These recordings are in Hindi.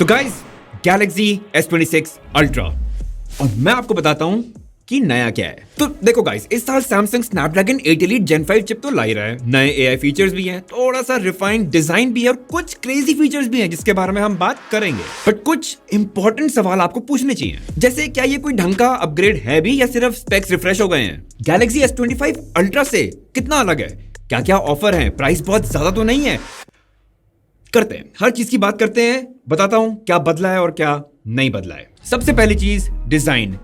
तो गाइस गैलेक्सी S26 अल्ट्रा और मैं आपको बताता हूं कि नया क्या है। तो देखो गाइस, इस साल Samsung Snapdragon 8 elite Gen 5 chip तो ला ही रहा है। नए AI फीचर्स भी हैं, थोड़ा सा रिफाइंड डिजाइन भी है और कुछ क्रेजी फीचर्स भी हैं जिसके बारे में हम बात करेंगे। बट कुछ इंपॉर्टेंट सवाल आपको पूछने चाहिए, जैसे क्या ये कोई ढंग का अपग्रेड है भी या सिर्फ स्पेक्स रिफ्रेश हो गए हैं? गैलेक्सी S25 अल्ट्रा से कितना अलग है? क्या क्या ऑफर है? प्राइस बहुत ज्यादा तो नहीं है? करते हैं, हर चीज की बात करते हैं। बताता हूं क्या बदला है और क्या नहीं बदला है। सबसे पहली चीज, डिजाइन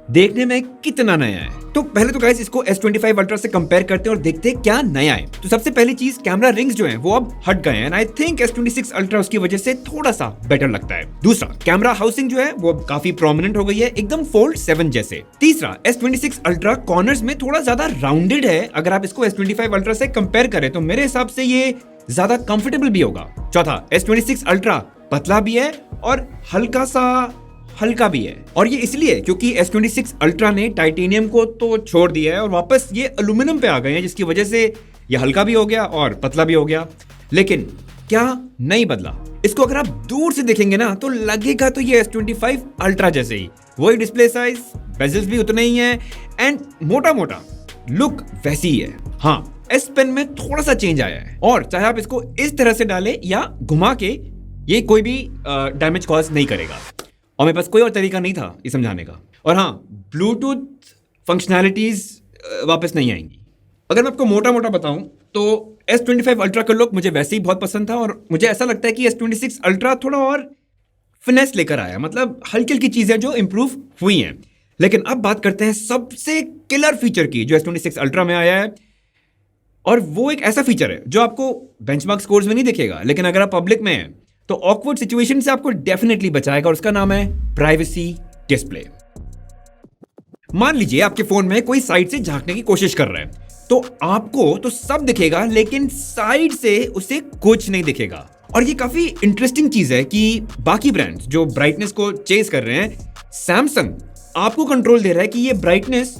देखने में कितना नया है। तो पहले तो गाइस इसको S25 अल्ट्रा से कंपेयर करते हैं और देखते हैं क्या नया है। तो सबसे पहली चीज, कैमरा रिंग्स जो हैं वो अब हट गए हैं। आई थिंक S26 अल्ट्रा उसकी वजह से थोड़ा सा बेटर लगता है। दूसरा, कैमरा हाउसिंग जो है वो अब काफी प्रोमिनेंट हो गई है, एकदम फोल्ड 7 जैसे। तीसरा, S26 अल्ट्रा कॉर्नर्स में थोड़ा ज्यादा राउंडेड है। अगर आप इसको S25 अल्ट्रा से कंपेयर करें तो मेरे हिसाब से ये ज्यादा कंफर्टेबल भी होगा। चौथा, S26 अल्ट्रा पतला भी है और हल्का भी है, और ये इसलिए क्योंकि S26 अल्ट्रा ने टाइटेनियम को तो छोड़ दिया है और वापस ये एल्यूमिनियम पे आ गए हैं, जिसकी वजह से ये हल्का भी हो गया और पतला भी हो गया। लेकिन क्या नहीं बदला? इसको अगर आप दूर से देखेंगे ना तो लगेगा तो ये S25 अल्ट्रा जैसे ही, वही डिस्प्ले साइज, बेजल्स भी उतने ही हैं एंड मोटा लुक वैसी ही है। हाँ, S पेन में थोड़ा सा चेंज आया है और चाहे आप इसको इस तरह से डालें या घुमा के, ये कोई भी डैमेज कॉज नहीं करेगा। और मेरे पास कोई और तरीका नहीं था ये समझाने का। और हाँ, ब्लूटूथ फंक्शनैलिटीज वापस नहीं आएंगी। अगर मैं आपको मोटा बताऊं तो S25 अल्ट्रा का लुक मुझे वैसे ही बहुत पसंद था और मुझे ऐसा लगता है कि S26 अल्ट्रा थोड़ा और फिनेस लेकर आया, मतलब हल्की चीजें जो इंप्रूव हुई हैं। लेकिन अब बात करते हैं सबसे किलर फीचर की जो S26 अल्ट्रा में आया है, और वो एक ऐसा फीचर है जो आपको बेंचमार्क स्कोर्स में नहीं दिखेगा, लेकिन अगर आप पब्लिक में हैं तो ऑकवर्ड सिचुएशन से आपको डेफिनेटली बचाएगा, और उसका नाम है प्राइवेसी डिस्प्ले। मान लीजिए आपके फोन में कोई साइड से झांकने की कोशिश कर रहा है, तो आपको तो सब दिखेगा लेकिन साइड से उसे कुछ नहीं दिखेगा। और ये काफी इंटरेस्टिंग चीज है कि बाकी ब्रांड्स जो ब्राइटनेस को चेज कर रहे हैं, सैमसंग आपको कंट्रोल दे रहा है कि ये ब्राइटनेस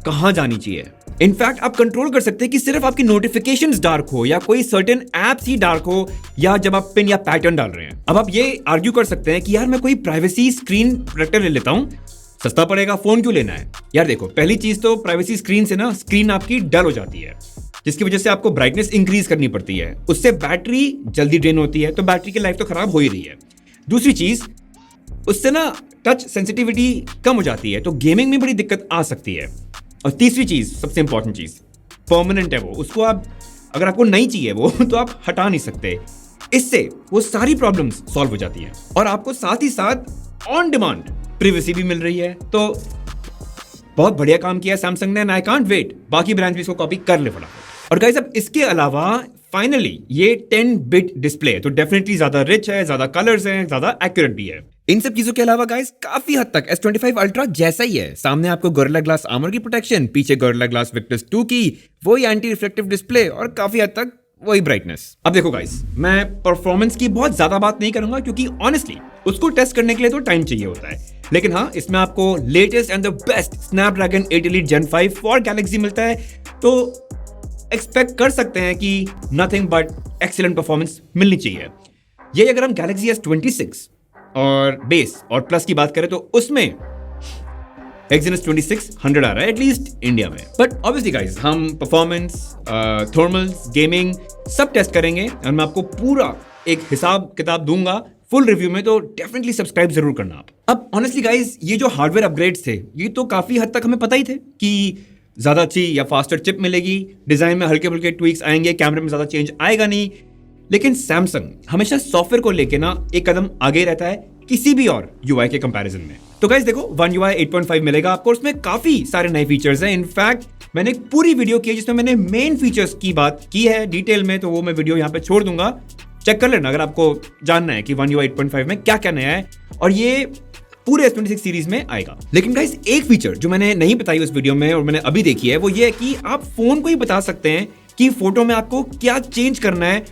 कहां जानी चाहिए। इनफैक्ट आप कंट्रोल कर सकते हैं कि सिर्फ आपकी नोटिफिकेशंस डार्क हो या कोई सर्टेन एप्स ही डार्क हो, या जब आप पिन या पैटर्न डाल रहे हैं। अब आप ये आर्ग्यू कर सकते हैं कि यार मैं कोई प्राइवेसी स्क्रीन प्रोटेक्टर ले लेता हूं, सस्ता पड़ेगा, फोन क्यों लेना है? यार देखो, पहली चीज तो प्राइवेसी स्क्रीन से ना स्क्रीन आपकी डल हो जाती है, जिसकी वजह से आपको ब्राइटनेस इंक्रीज करनी पड़ती है, उससे बैटरी जल्दी ड्रेन होती है, तो बैटरी की लाइफ तो खराब हो ही रही है। दूसरी चीज, उससे ना टच सेंसिटिविटी कम हो जाती है, तो गेमिंग में बड़ी दिक्कत आ सकती है। और तीसरी चीज, सबसे इंपॉर्टेंट चीज, परमानेंट है वो, उसको आप अगर आपको नहीं चाहिए वो तो आप हटा नहीं सकते। इससे वो सारी प्रॉब्लम्स सॉल्व हो जाती हैं और आपको साथ ही साथ ऑन डिमांड प्राइवेसी भी मिल रही है। तो बहुत बढ़िया काम किया सैमसंग ने, आई कांट वेट बाकी ब्रांड्स भी इसको कॉपी कर ले पड़ा। और गाइस, अब इसके अलावा फाइनली ये 10 बिट डिस्प्ले तो डेफिनेटली ज्यादा रिच है, ज्यादा कलर्स हैं, ज्यादा एक्यूरेट भी है। इन सब चीजों के अलावा गाइस काफी हद तक S25 अल्ट्रा जैसा ही है। सामने आपको गोरिल्ला ग्लास आर्मर की प्रोटेक्शन, पीछे गोरिल्ला ग्लास विक्टस 2 की वही एंटी रिफ्लेक्टिव डिस्प्ले और काफी हद तक वही ब्राइटनेस। अब देखो गाइस, मैं परफॉर्मेंस की बहुत ज्यादा बात नहीं करूंगा क्योंकि ऑनेस्टली उसको टेस्ट करने के लिए तो टाइम चाहिए होता है। लेकिन हाँ, इसमें आपको latest and the best Snapdragon 8 elite Gen 5 for Galaxy मिलता है, तो एक्सपेक्ट कर सकते हैं कि नथिंग बट एक्सीलेंट परफॉर्मेंस मिलनी चाहिए। ये अगर हम गैलेक्सी S26 और बेस और प्लस की बात करें तो उसमें Exynos 2600 आ रहा है, एटलीस्ट इंडिया में। बट ऑब्वियसली गाइस, हम परफॉर्मेंस, थर्मल्स, गेमिंग सब टेस्ट करेंगे और मैं आपको पूरा एक हिसाब किताब दूंगा फुल रिव्यू में, तो डेफिनेटली सब्सक्राइब जरूर करना आप। अब ऑनेस्टली गाइस, ये जो हार्डवेयर अपग्रेड्स थे ये तो काफी हद तक हमें पता ही थे कि ज्यादा अच्छी या फास्टर चिप मिलेगी, डिजाइन में हल्के फुल्के ट्वीक्स आएंगे, कैमरे में ज्यादा चेंज आएगा नहीं। लेकिन सैमसंग हमेशा सॉफ्टवेयर को लेके ना एक कदम आगे रहता है किसी भी और यूआई के कंपैरिजन में। तो गाइस देखो, One UI 8.5 मिलेगा आपको, उसमें काफी सारे नए फीचर्स हैं। इनफैक्ट मैंने एक पूरी वीडियो की है जिसमें मैंने मेन फीचर्स की बात की है डिटेल में, तो वो मैं वीडियो यहाँ पे छोड़ दूंगा, चेक कर लेना अगर आपको जानना है कि One UI 8.5 में क्या क्या नया है, और ये पूरे S26 सीरीज में आएगा। लेकिन गाइस, एक फीचर जो मैंने नहीं बताई उस वीडियो में और मैंने अभी देखी है, वो ये है कि आप फोन को ही बता सकते हैं कि फोटो में आपको क्या चेंज करना है,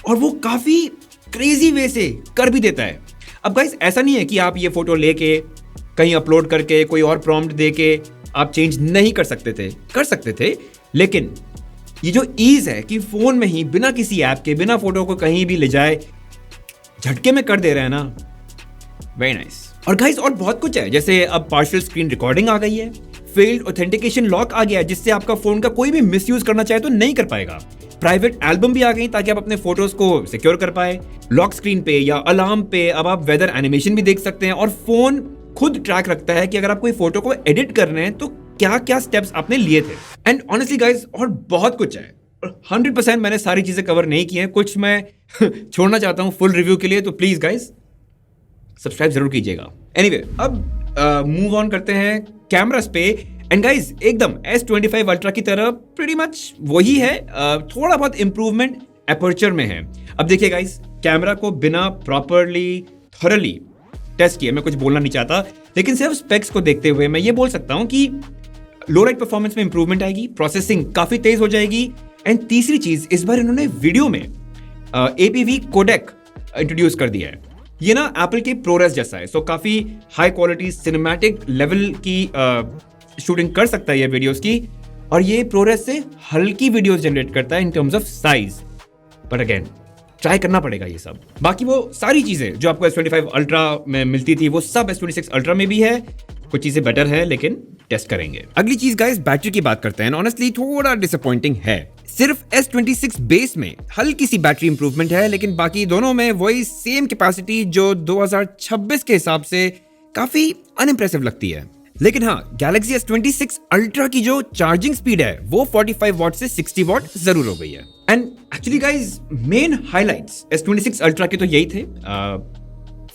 और वो काफी क्रेजी वे से कर भी देता है। अब गाइस, ऐसा नहीं है कि आप ये फोटो लेके कहीं अपलोड करके कोई और प्रॉम्प्ट देके आप चेंज नहीं कर सकते थे, लेकिन ये जो ईज है कि फोन में ही बिना किसी ऐप के, बिना फोटो को कहीं भी ले जाए, झटके में कर दे रहे हैं ना, वेरी नाइस। और गाइस और बहुत कुछ है, जैसे अब पार्शियल स्क्रीन रिकॉर्डिंग आ गई है, फेल्ड ऑथेंटिकेशन लॉक आ गया है जिससे आपका फोन का कोई भी मिसयूज करना चाहे तो नहीं कर पाएगा। प्राइवेट एल्बम भी आ गई ताकि आप अपने फोटोज को सिक्योर कर पाए। लॉक स्क्रीन पे या अलार्म पे अब आप वेदर एनिमेशन भी देख सकते हैं और फोन खुद ट्रैक रखता है कि अगर आप कोई फोटो को एडिट कर रहे हैं तो क्या क्या स्टेप्स आपने लिए थे। एंड ऑनेस्टली गाइस और बहुत कुछ है, 100% मैंने सारी चीजें कवर नहीं की हैं, कुछ मैं छोड़ना चाहता हूं फुल रिव्यू के लिए, तो प्लीज गाइस सब्सक्राइब जरूर कीजिएगा। एनीवे अब मूव ऑन करते हैं कैमरास पे। एंड गाइस एकदम S25 अल्ट्रा की तरह प्रीटी मच वही है, थोड़ा बहुत इंप्रूवमेंट एपर्चर में है। अब देखिए गाइस, कैमरा को बिना प्रॉपरली थॉरली टेस्ट किए मैं कुछ बोलना नहीं चाहता, लेकिन सिर्फ स्पेक्स को देखते हुए मैं ये बोल सकता हूं कि लो लाइट परफॉर्मेंस में इंप्रूवमेंट आएगी, प्रोसेसिंग काफी तेज हो जाएगी। एंड तीसरी चीज, इस बार इन्होंने वीडियो में APV कोडेक इंट्रोड्यूस कर दिया है। ये ना एप्पल के प्रोरेस जैसा है, सो काफी हाई क्वालिटी सिनेमैटिक लेवल की शूटिंग कर सकता है ये वीडियोस की, और ये प्रोरेस से हल्की वीडियोस जनरेट करता है in terms of size. But again try करना पड़ेगा ये सब। बाकी वो सारी चीजें जो आपको S25 अल्ट्रा में मिलती थी वो सब S26 अल्ट्रा में भी है, कुछ चीजें बेटर है लेकिन टेस्ट करेंगे। अगली चीज गाइस बैटरी की बात करते हैं। ऑनेस्टली थोड़ा डिसअपॉइंटिंग है, सिर्फ S26 बेस में हल्की सी बैटरी इंप्रूवमेंट है, लेकिन बाकी दोनों में वही सेम कैपेसिटी जो 2026 के हिसाब से काफी अनइम्प्रेसिव लगती है। लेकिन हाँ, Galaxy S26 अल्ट्रा की जो चार्जिंग स्पीड है वो 45 वॉट से 60 वॉट जरूर हो गई है। And actually guys main highlights S26 ultra के तो यही थे,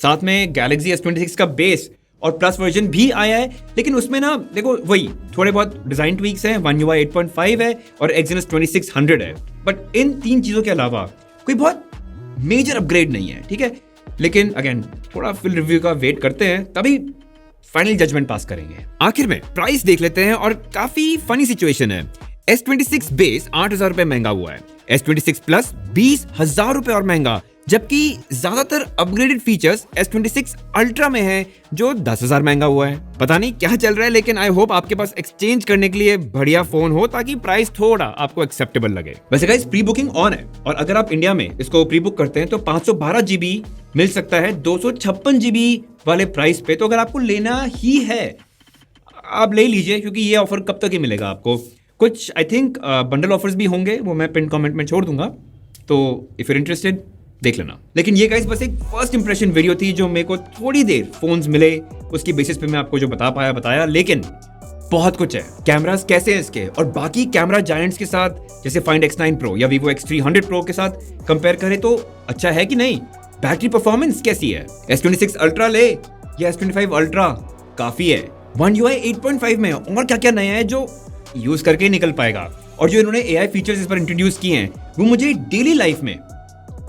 साथ में Galaxy S26 का बेस और प्लस वर्जन भी आया है, लेकिन उसमें ना देखो वही थोड़े बहुत डिजाइन ट्वीक्स हैं, One UI 8.5 है और Exynos 2600 है, बट इन तीन चीजों के अलावा कोई बहुत मेजर अपग्रेड नहीं है, ठीक है। लेकिन अगेन थोड़ा फुल रिव्यू का वेट करते हैं तभी फाइनल जजमेंट पास करेंगे। आखिर में प्राइस देख लेते हैं और काफी फनी सिचुएशन है। S26 बेस 8,000 रुपए महंगा हुआ है, S26 प्लस 20,000 रुपए और महंगा, जबकि ज्यादातर अपग्रेडेड फीचर्स S26 अल्ट्रा में है जो 10,000 महंगा हुआ है। पता नहीं क्या चल रहा है, लेकिन आई होप आपके पास एक्सचेंज करने के लिए बढ़िया फोन हो ताकि प्राइस थोड़ा आपको एक्सेप्टेबल लगे। वैसे गाइस प्री बुकिंग ऑन है, और अगर आप इंडिया में इसको प्री बुक करते हैं तो 512 GB मिल सकता है 256 GB वाले प्राइस पे। तो अगर आपको लेना ही है आप ले लीजिए, क्योंकि ये ऑफर कब तक ही मिलेगा आपको। कुछ आई थिंक बंडल ऑफर्स भी होंगे, वो मैं पिन कमेंट में छोड़ दूंगा, तो इफ यू इंटरेस्टेड देख लेना। लेकिन ये गाइस बस एक फर्स्ट इंप्रेशन वीडियो थी जो मेरे को थोड़ी देर फोन्स मिले उसकी बेसिस पे मैं आपको जो बताया, लेकिन बहुत कुछ है। कैमरास कैसे हैं इसके और बाकी कैमरा जायंट्स के साथ जैसे Find X9 Pro या Vivo X300 Pro के साथ कंपेयर करें तो अच्छा है कि नहीं। बैटरी परफॉर्मेंस कैसी है, S26 अल्ट्रा ले या S25 अल्ट्रा काफी है। One UI 8.5 में और क्या क्या नया है जो यूज करके ही निकल पाएगा, और जो इन्होंने AI फीचर्स इस पर इंट्रोड्यूस किए हैं वो मुझे डेली लाइफ में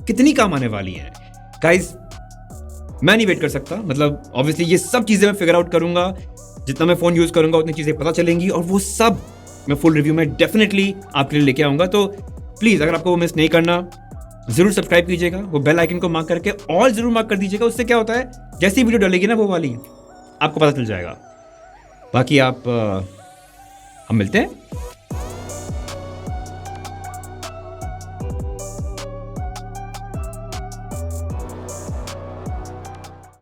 कितनी काम आने वाली हैं। गाइस मैं नहीं वेट कर सकता, मतलब ऑब्वियसली ये सब चीजें मैं फिगर आउट करूंगा, जितना मैं फोन यूज करूंगा उतनी चीजें पता चलेंगी, और वो सब मैं फुल रिव्यू में डेफिनेटली आपके लिए लेके आऊंगा। तो प्लीज अगर आपको वो मिस नहीं करना जरूर सब्सक्राइब कीजिएगा, वो बेल आइकन को मार्क करके ऑल जरूर मार्क कर दीजिएगा। उससे क्या होता है जैसी वीडियो डालेगी ना वो वाली आपको पता चल जाएगा। बाकी आप हम मिलते हैं